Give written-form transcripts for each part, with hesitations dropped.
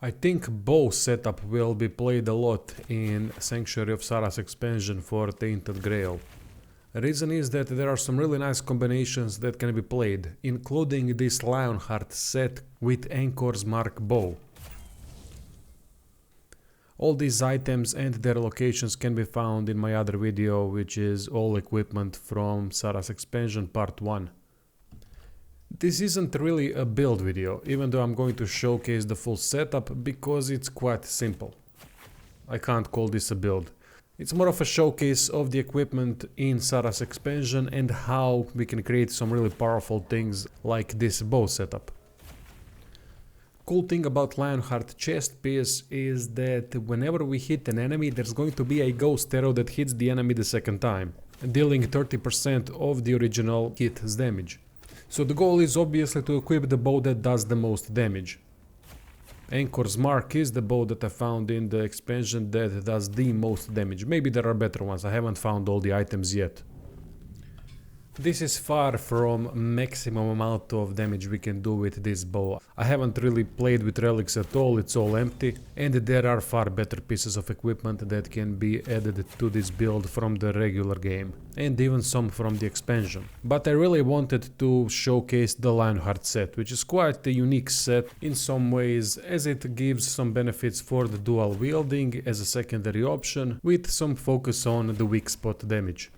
I think bow setup will be played a lot in Sanctuary of Sarras expansion for Tainted GRAIL. The reason is that there are some really nice combinations that can be played, including this Lionheart set with Anchor's Mark bow. All these items and their locations can be found in my other video, which is all equipment from Sarras expansion part 1. This isn't really a build video, even though I'm going to showcase the full setup because it's quite simple. I can't call this a build. It's more of a showcase of the equipment in Sarras expansion and how we can create some really powerful things like this bow setup. Cool thing about Lionheart chest piece is that whenever we hit an enemy, there's going to be a ghost arrow that hits the enemy the second time, dealing 30% of the original hit's damage. So the goal is obviously to equip the bow that does the most damage. Anchor's Mark is the bow that I found in the expansion that does the most damage. Maybe there are better ones, I haven't found all the items yet. This is far from maximum amount of damage we can do with this bow. I haven't really played with relics at all, it's all empty, and there are far better pieces of equipment that can be added to this build from the regular game, and even some from the expansion. But I really wanted to showcase the Lionheart set, which is quite a unique set in some ways, as it gives some benefits for the dual wielding as a secondary option, with some focus on the weak spot damage.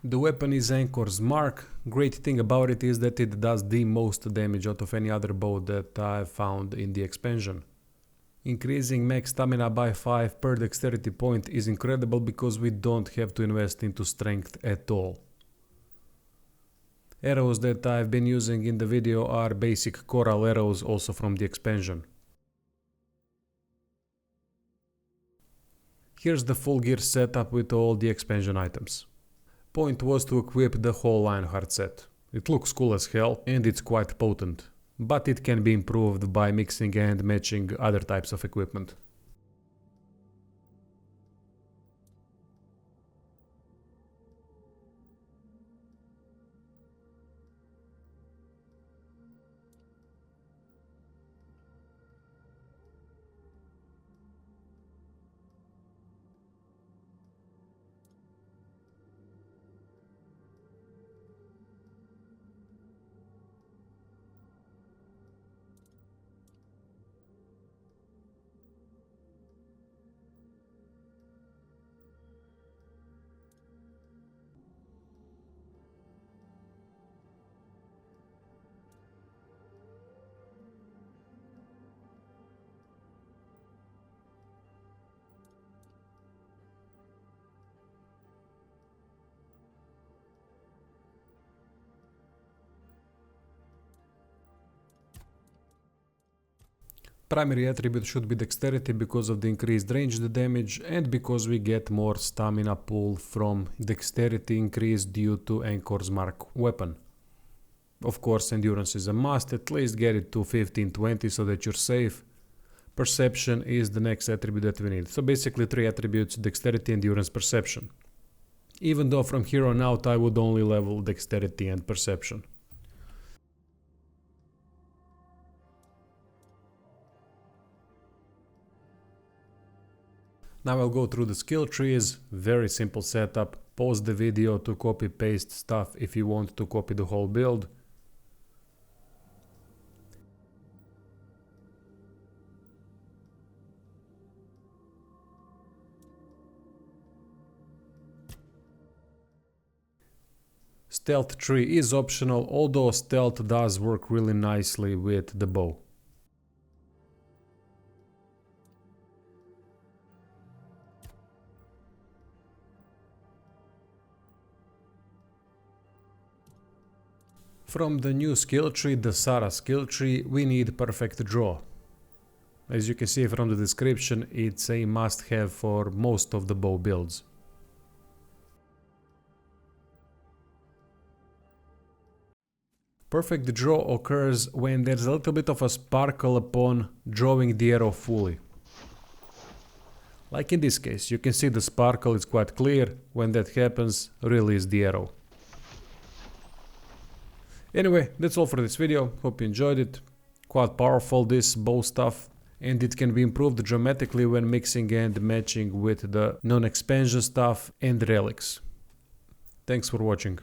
The weapon is Anchor's Mark. Great thing about it is that it does the most damage out of any other bow that I've found in the expansion. Increasing max stamina by 5 per dexterity point is incredible because we don't have to invest into strength at all. Arrows that I've been using in the video are basic coral arrows, also from the expansion. Here's the full gear setup with all the expansion items. Point was to equip the whole Lionheart set. It looks cool as hell and it's quite potent, but it can be improved by mixing and matching other types of equipment. Primary attribute should be dexterity because of the increased ranged damage and because we get more stamina pool from dexterity increase due to Anchor's Mark weapon. Of course, endurance is a must, at least get it to 15-20 so that you're safe. Perception is the next attribute that we need. So basically 3 attributes: dexterity, endurance, perception. Even though from here on out I would only level dexterity and perception. Now I'll go through the skill trees, very simple setup. Pause the video to copy paste stuff if you want to copy the whole build. Stealth tree is optional, although stealth does work really nicely with the bow. From the new skill tree, the Sarras skill tree, we need perfect draw. As you can see from the description, it's a must-have for most of the bow builds. Perfect draw occurs when there's a little bit of a sparkle upon drawing the arrow fully. Like in this case, you can see the sparkle is quite clear. When that happens, release the arrow. Anyway, that's all for this video. Hope you enjoyed it. Quite powerful, this bow stuff, and it can be improved dramatically when mixing and matching with the non-expansion stuff and relics. Thanks for watching.